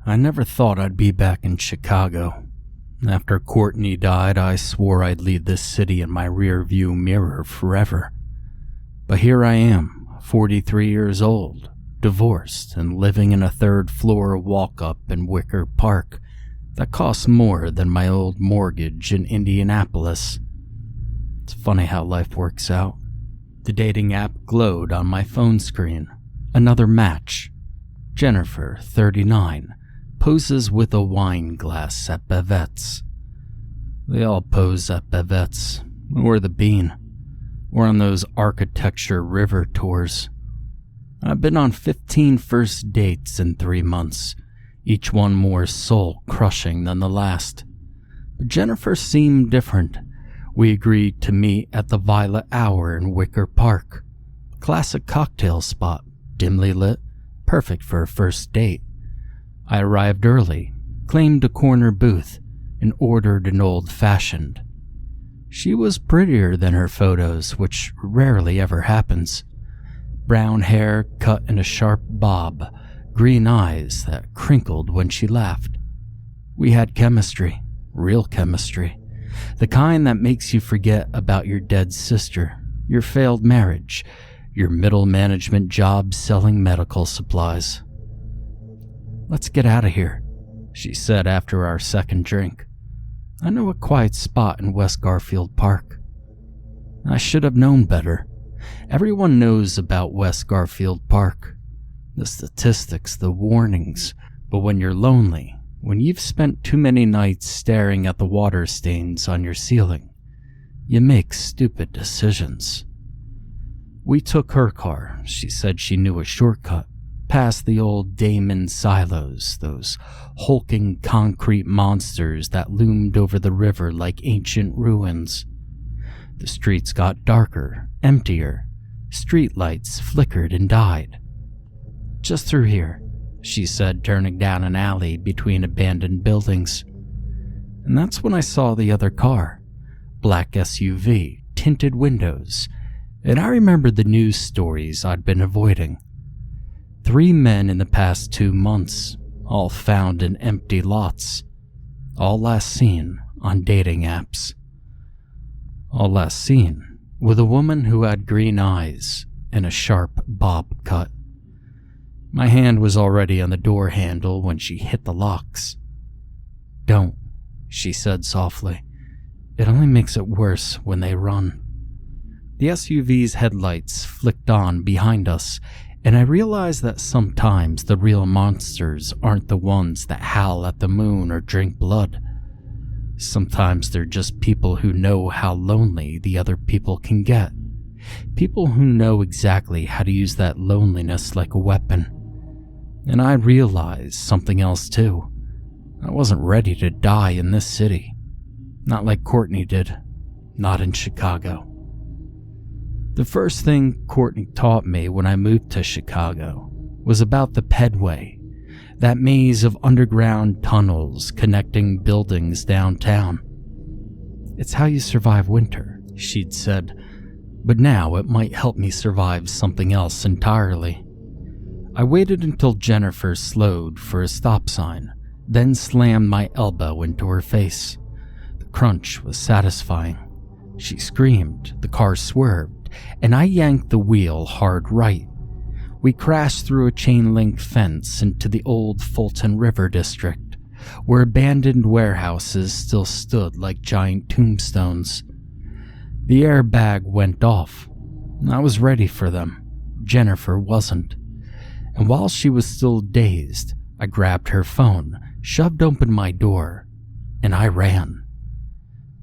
I never thought I'd be back in Chicago. After Courtney died, I swore I'd leave this city in my rearview mirror forever. But here I am, 43 years old, divorced, and living in a third-floor walk-up in Wicker Park that costs more than my old mortgage in Indianapolis. It's funny how life works out. The dating app glowed on my phone screen. Another match. Jennifer, 39, poses with a wine glass at Bevette's. They all pose at Bevette's, or the Bean, or on those architecture river tours. I've been on 15 first dates in 3 months, each one more soul-crushing than the last. But Jennifer seemed different. We agreed to meet at the Violet Hour in Wicker Park. Classic cocktail spot, dimly lit, perfect for a first date. I arrived early, claimed a corner booth, and ordered an old-fashioned. She was prettier than her photos, which rarely ever happens. Brown hair cut in a sharp bob, green eyes that crinkled when she laughed. We had chemistry, real chemistry, the kind that makes you forget about your dead sister, your failed marriage, your middle management job selling medical supplies. "Let's get out of here," she said after our second drink. "I know a quiet spot in West Garfield Park." I should have known better. Everyone knows about West Garfield Park. The statistics, the warnings. But when you're lonely, when you've spent too many nights staring at the water stains on your ceiling, you make stupid decisions. We took her car. She said she knew a shortcut, past the old Damon silos, those hulking concrete monsters that loomed over the river like ancient ruins. The streets got darker, emptier. Streetlights flickered and died. "Just through here," she said, turning down an alley between abandoned buildings. And that's when I saw the other car. Black SUV, tinted windows, and I remembered the news stories I'd been avoiding. 3 men in the past 2 months, all found in empty lots. All last seen on dating apps. All last seen with a woman who had green eyes and a sharp bob cut. My hand was already on the door handle when she hit the locks. "Don't," she said softly. "It only makes it worse when they run." The SUV's headlights flicked on behind us, and I realized that sometimes the real monsters aren't the ones that howl at the moon or drink blood. Sometimes they're just people who know how lonely the other people can get. People who know exactly how to use that loneliness like a weapon. And I realized something else too. I wasn't ready to die in this city. Not like Courtney did. Not in Chicago. The first thing Courtney taught me when I moved to Chicago was about the pedway, that maze of underground tunnels connecting buildings downtown. "It's how you survive winter," she'd said, "but now it might help me survive something else entirely." I waited until Jennifer slowed for a stop sign, then slammed my elbow into her face. The crunch was satisfying. She screamed, the car swerved, and I yanked the wheel hard right. We crashed through a chain-link fence into the old Fulton River district, where abandoned warehouses still stood like giant tombstones. The airbag went off. I was ready for them. Jennifer wasn't. And while she was still dazed, I grabbed her phone, shoved open my door, and I ran.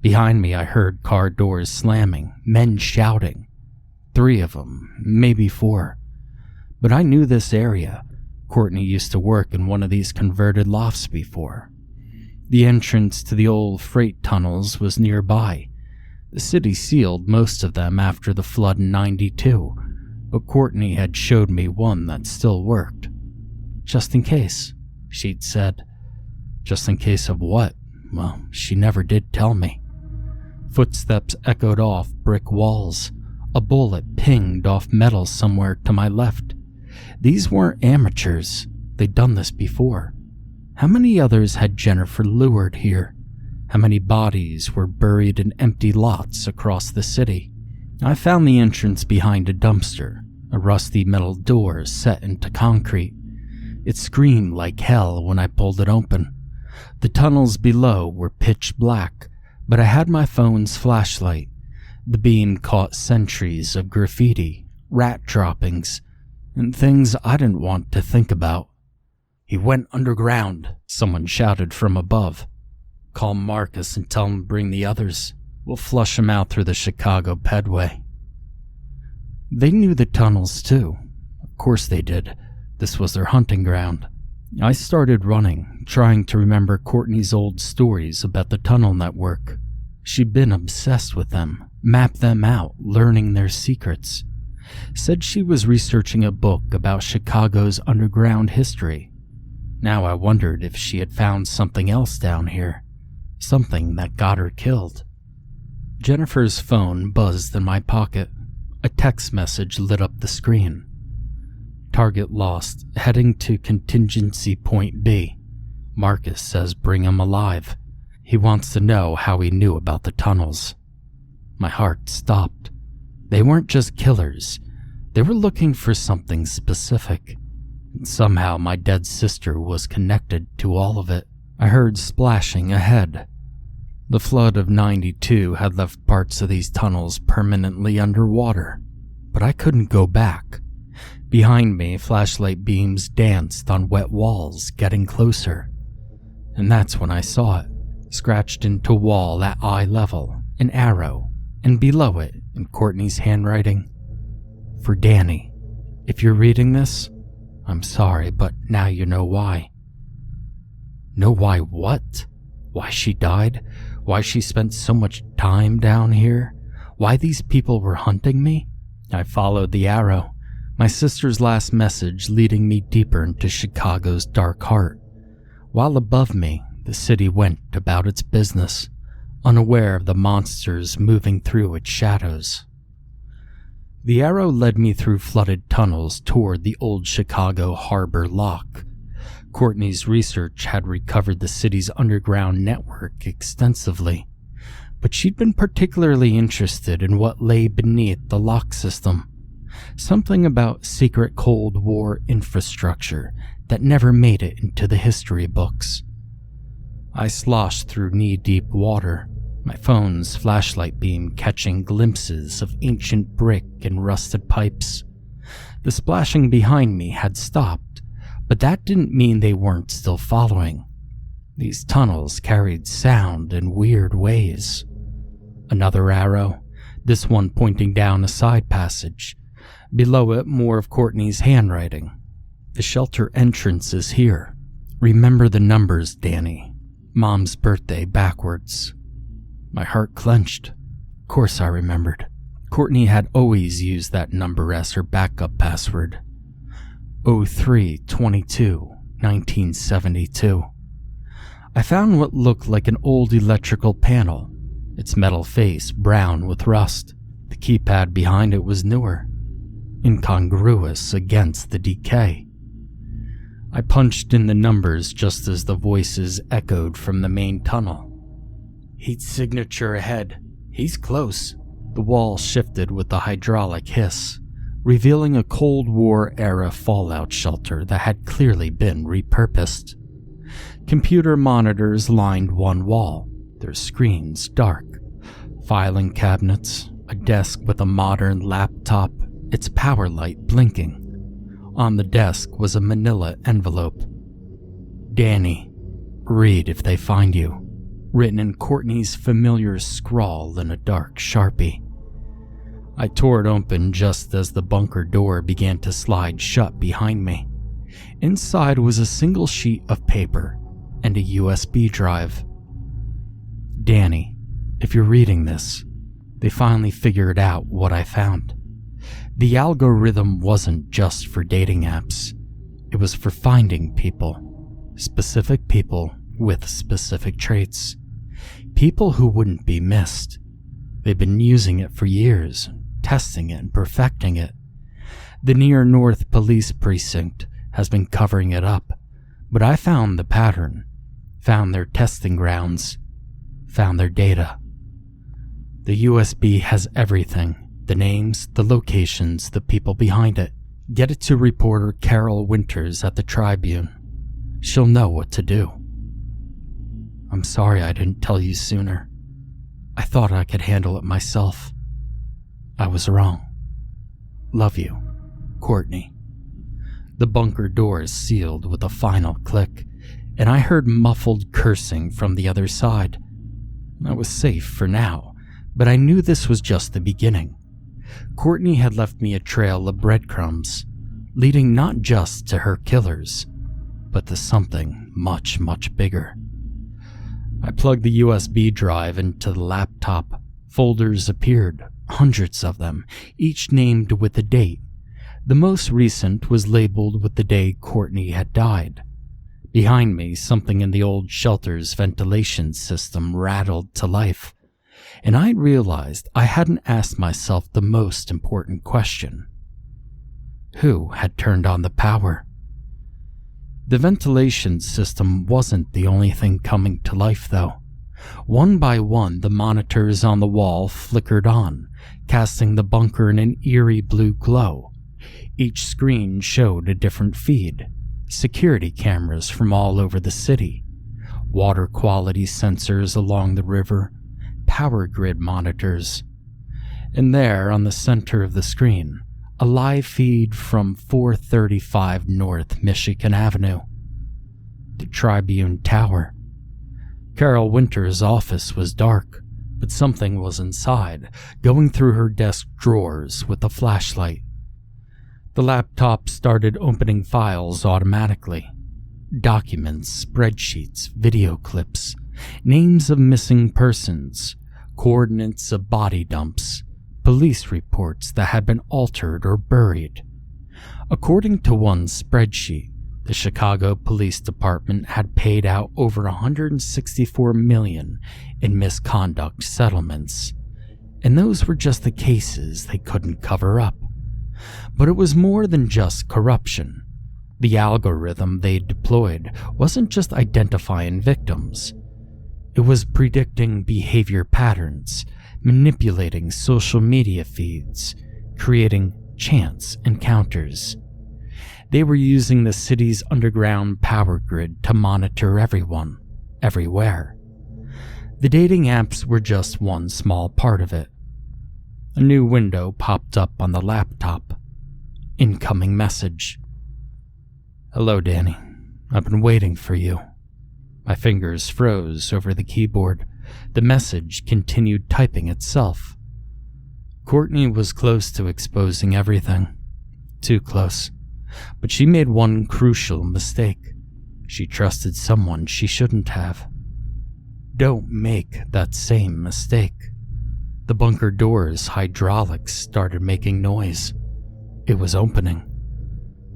Behind me, I heard car doors slamming, men shouting. 3 of them, maybe 4. But I knew this area. Courtney used to work in one of these converted lofts before. The entrance to the old freight tunnels was nearby. The city sealed most of them after the flood in '92, but Courtney had showed me one that still worked. "Just in case," she'd said. Just in case of what? Well, she never did tell me. Footsteps echoed off brick walls. A bullet pinged off metal somewhere to my left. These weren't amateurs. They'd done this before. How many others had Jennifer lured here? How many bodies were buried in empty lots across the city? I found the entrance behind a dumpster, a rusty metal door set into concrete. It screamed like hell when I pulled it open. The tunnels below were pitch black, but I had my phone's flashlight. The beam caught centuries of graffiti, rat droppings, and things I didn't want to think about. "He went underground," someone shouted from above. "Call Marcus and tell him to bring the others. We'll flush him out through the Chicago pedway." They knew the tunnels too. Of course they did. This was their hunting ground. I started running, trying to remember Courtney's old stories about the tunnel network. She'd been obsessed with them, mapped them out, learning their secrets. Said she was researching a book about Chicago's underground history. Now I wondered if she had found something else down here, something that got her killed. Jennifer's phone buzzed in my pocket. A text message lit up the screen. "Target lost, heading to contingency point B. Marcus says bring him alive. He wants to know how he knew about the tunnels." My heart stopped. They weren't just killers. They were looking for something specific. And somehow my dead sister was connected to all of it. I heard splashing ahead. The flood of '92 had left parts of these tunnels permanently underwater, but I couldn't go back. Behind me, flashlight beams danced on wet walls, getting closer. And that's when I saw it, scratched into wall at eye level, an arrow, and below it, in Courtney's handwriting, "For Danny. If you're reading this, I'm sorry, but now you know why." Know why what? Why she died? Why she spent so much time down here? Why these people were hunting me? I followed the arrow, my sister's last message leading me deeper into Chicago's dark heart. While above me, the city went about its business, unaware of the monsters moving through its shadows. The arrow led me through flooded tunnels toward the old Chicago Harbor Lock. Courtney's research had recovered the city's underground network extensively, but she'd been particularly interested in what lay beneath the lock system. Something about secret Cold War infrastructure that never made it into the history books. I sloshed through knee-deep water, my phone's flashlight beam catching glimpses of ancient brick and rusted pipes. The splashing behind me had stopped, but that didn't mean they weren't still following. These tunnels carried sound in weird ways. Another arrow, this one pointing down a side passage. Below it, more of Courtney's handwriting. "The shelter entrance is here. Remember the numbers, Danny. Mom's birthday backwards." My heart clenched. Of course I remembered. Courtney had always used that number as her backup password. 03/22/1972. I found what looked like an old electrical panel, its metal face brown with rust. The keypad behind it was newer, incongruous against the decay. I punched in the numbers just as the voices echoed from the main tunnel. "Heat signature ahead. He's close." The wall shifted with a hydraulic hiss, revealing a Cold War-era fallout shelter that had clearly been repurposed. Computer monitors lined one wall, their screens dark. Filing cabinets, a desk with a modern laptop, its power light blinking. On the desk was a manila envelope. "Danny, read if they find you," written in Courtney's familiar scrawl in a dark Sharpie. I tore it open just as the bunker door began to slide shut behind me. Inside was a single sheet of paper and a USB drive. "Danny, if you're reading this, they finally figured out what I found. The algorithm wasn't just for dating apps. It was for finding people. Specific people with specific traits. People who wouldn't be missed. They've been using it for years, testing it and perfecting it. The Near North Police Precinct has been covering it up, But I found the pattern, found their testing grounds, found their data. The USB has everything, the names, the locations, the people behind it. Get it to reporter Carol Winters at the Tribune. She'll know what to do. I'm sorry I didn't tell you sooner. I thought I could handle it myself. I was wrong. Love you, Courtney. The bunker doors sealed with a final click, and I heard muffled cursing from the other side. I was safe for now, but I knew this was just the beginning. Courtney had left me a trail of breadcrumbs, leading not just to her killers, but to something much, much bigger. I plugged the USB drive into the laptop. Folders appeared, hundreds of them, each named with a date. The most recent was labeled with the day Courtney had died. Behind me, something in the old shelter's ventilation system rattled to life, and I realized I hadn't asked myself the most important question. Who had turned on the power? The ventilation system wasn't the only thing coming to life, though. One by one, the monitors on the wall flickered on, casting the bunker in an eerie blue glow. Each screen showed a different feed. Security cameras from all over the city, water quality sensors along the river, power grid monitors. And there, on the center of the screen, a live feed from 435 North Michigan Avenue. The Tribune Tower. Carol Winters' office was dark, but something was inside, going through her desk drawers with a flashlight. The laptop started opening files automatically. Documents, spreadsheets, video clips, names of missing persons, coordinates of body dumps, police reports that had been altered or buried. According to one spreadsheet, the Chicago Police Department had paid out over $164 million in misconduct settlements, and those were just the cases they couldn't cover up. But it was more than just corruption. The algorithm they deployed wasn't just identifying victims. It was predicting behavior patterns, manipulating social media feeds, creating chance encounters. They were using the city's underground power grid to monitor everyone, everywhere. The dating apps were just one small part of it. A new window popped up on the laptop. Incoming message. Hello, Danny. I've been waiting for you. My fingers froze over the keyboard. The message continued typing itself. Courtney was close to exposing everything. Too close. But she made one crucial mistake. She trusted someone she shouldn't have. Don't make that same mistake. The bunker door's hydraulics started making noise. It was opening.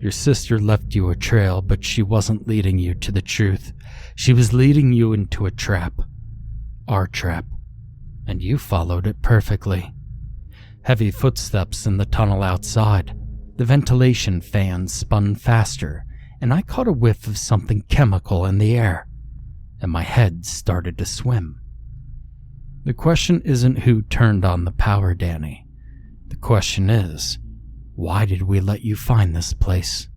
Your sister left you a trail, but she wasn't leading you to the truth. She was leading you into a trap. Our trap. And you followed it perfectly. Heavy footsteps in the tunnel outside. The ventilation fans spun faster, and I caught a whiff of something chemical in the air, and my head started to swim. The question isn't who turned on the power, Danny. The question is, why did we let you find this place?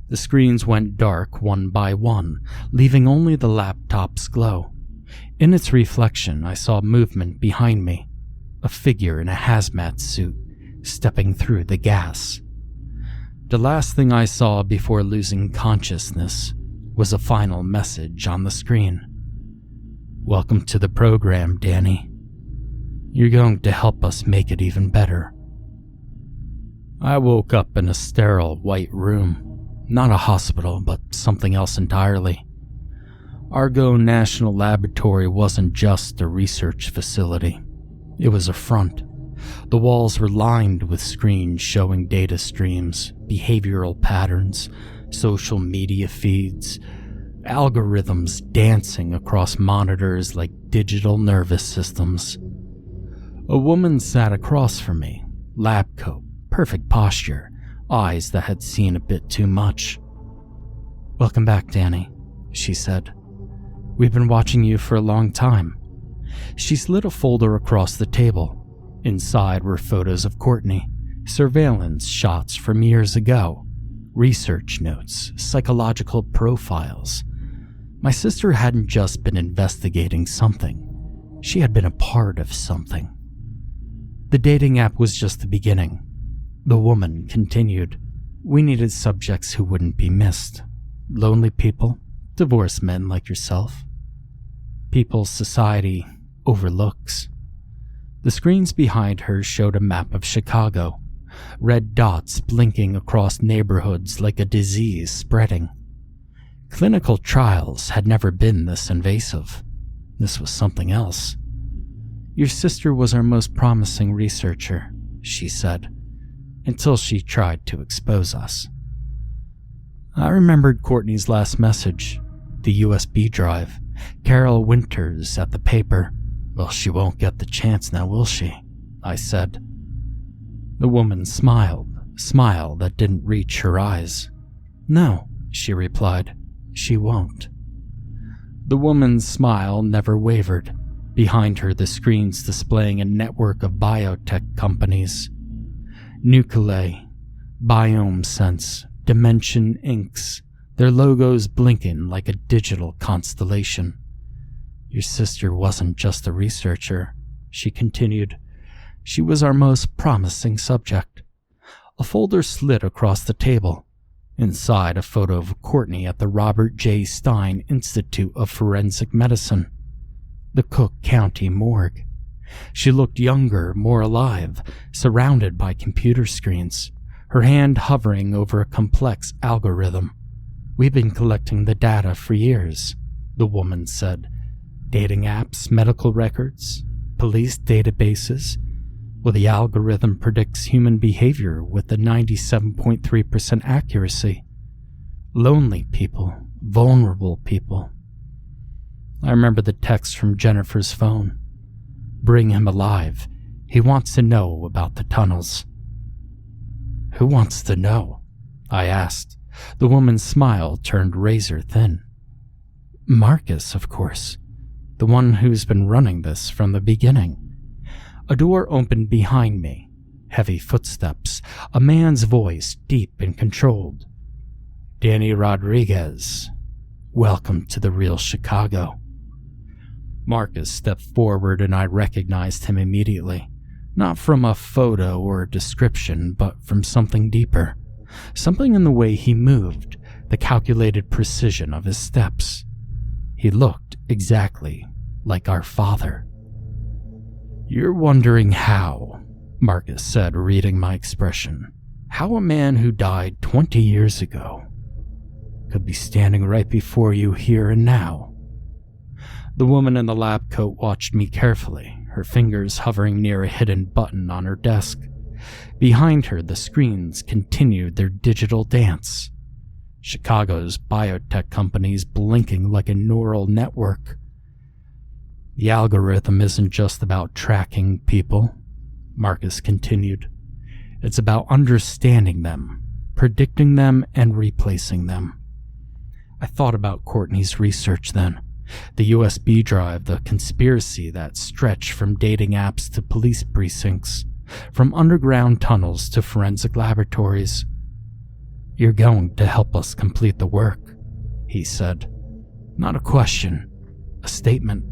The screens went dark one by one, leaving only the laptop's glow. In its reflection, I saw movement behind me, a figure in a hazmat suit, stepping through the gas. The last thing I saw before losing consciousness was a final message on the screen. Welcome to the program, Danny. You're going to help us make it even better. I woke up in a sterile white room. Not a hospital, but something else entirely. Argo National Laboratory wasn't just a research facility. It was a front. The walls were lined with screens showing data streams, behavioral patterns, social media feeds, algorithms dancing across monitors like digital nervous systems. A woman sat across from me, lab coat, perfect posture, eyes that had seen a bit too much. "Welcome back, Danny," she said. "We've been watching you for a long time." She slid a folder across the table. Inside were photos of Courtney, surveillance shots from years ago, research notes, psychological profiles. My sister hadn't just been investigating something. She had been a part of something. The dating app was just the beginning. The woman continued. We needed subjects who wouldn't be missed. Lonely people, divorced men like yourself. People society overlooks. The screens behind her showed a map of Chicago, red dots blinking across neighborhoods like a disease spreading. Clinical trials had never been this invasive. This was something else. Your sister was our most promising researcher, she said, until she tried to expose us. I remembered Courtney's last message, the USB drive, Carol Winters at the paper. Well, she won't get the chance now, will she? I said. The woman smiled, a smile that didn't reach her eyes. No, she replied, she won't. The woman's smile never wavered. Behind her, the screens displaying a network of biotech companies. Nuclei, Biome Sense, Dimension Incs, their logos blinking like a digital constellation. Your sister wasn't just a researcher, she continued. She was our most promising subject. A folder slid across the table. Inside, a photo of Courtney at the Robert J. Stein Institute of Forensic Medicine, the Cook County morgue. She looked younger, more alive, surrounded by computer screens, her hand hovering over a complex algorithm. We've been collecting the data for years, the woman said. Dating apps, medical records, police databases. Well, the algorithm predicts human behavior with a 97.3% accuracy. Lonely people, vulnerable people. I remember the text from Jennifer's phone. Bring him alive. He wants to know about the tunnels. Who wants to know? I asked. The woman's smile turned razor thin. Marcus, of course. The one who's been running this from the beginning. A door opened behind me. Heavy footsteps. A man's voice, deep and controlled. Danny Rodriguez. Welcome to the real Chicago. Marcus stepped forward and I recognized him immediately. Not from a photo or a description, but from something deeper. Something in the way he moved, the calculated precision of his steps. He looked exactly like our father. You're wondering how, Marcus said, reading my expression. How a man who died 20 years ago could be standing right before you here and now. The woman in the lab coat watched me carefully, her fingers hovering near a hidden button on her desk. Behind her, the screens continued their digital dance. Chicago's biotech companies blinking like a neural network. The algorithm isn't just about tracking people, Marcus continued. It's about understanding them, predicting them, and replacing them. I thought about Courtney's research then. The USB drive, the conspiracy that stretched from dating apps to police precincts, from underground tunnels to forensic laboratories. You're going to help us complete the work, he said. Not a question, a statement.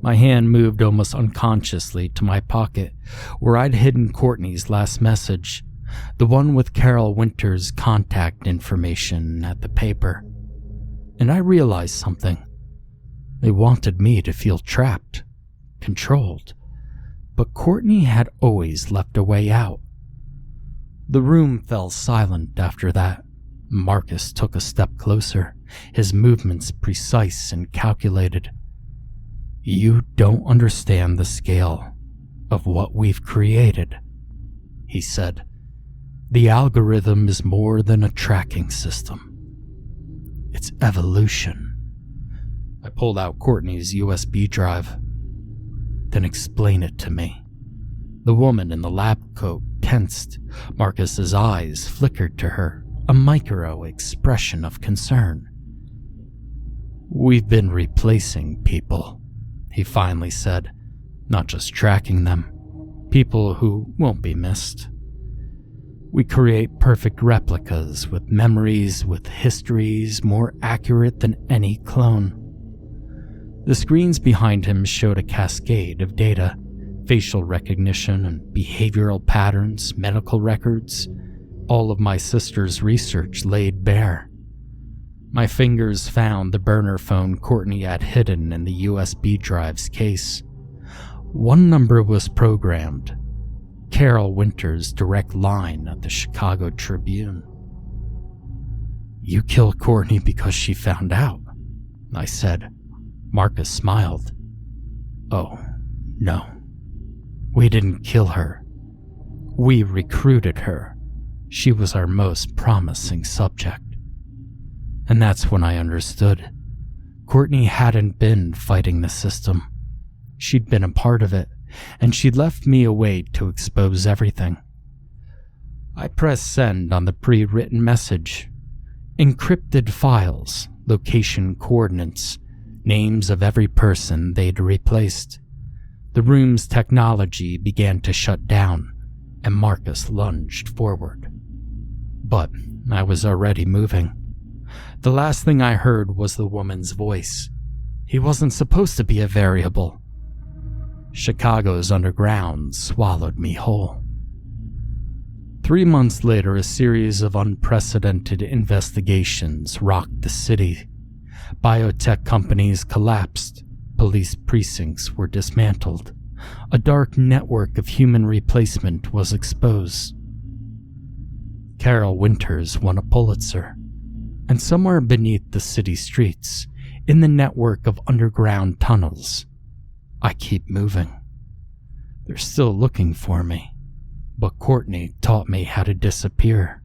My hand moved almost unconsciously to my pocket, where I'd hidden Courtney's last message, the one with Carol Winters' contact information at the paper. And I realized something. They wanted me to feel trapped, controlled, but Courtney had always left a way out. The room fell silent after that. Marcus took a step closer, his movements precise and calculated. You don't understand the scale of what we've created, he said. The algorithm is more than a tracking system. It's evolution. I pulled out Courtney's USB drive. Then explain it to me. The woman in the lab coat tensed. Marcus's eyes flickered to her, a micro expression of concern. "We've been replacing people," he finally said, "not just tracking them. People who won't be missed. We create perfect replicas with memories, with histories more accurate than any clone." The screens behind him showed a cascade of data, facial recognition and behavioral patterns, medical records, all of my sister's research laid bare. My fingers found the burner phone Courtney had hidden in the USB drive's case. One number was programmed, Carol Winter's direct line at the Chicago Tribune. "You killed Courtney because she found out," I said. Marcus smiled. "Oh, no. We didn't kill her. We recruited her. She was our most promising subject." And that's when I understood. Courtney hadn't been fighting the system. She'd been a part of it, and she'd left me a way to expose everything. I pressed send on the pre-written message. Encrypted files, location coordinates, names of every person they'd replaced. The room's technology began to shut down, and Marcus lunged forward. But I was already moving. The last thing I heard was the woman's voice. He wasn't supposed to be a variable. Chicago's underground swallowed me whole. 3 months later, a series of unprecedented investigations rocked the city. Biotech companies collapsed. Police precincts were dismantled. A dark network of human replacement was exposed. Carol Winters won a Pulitzer. And somewhere beneath the city streets, in the network of underground tunnels, I keep moving. They're still looking for me, but Courtney taught me how to disappear.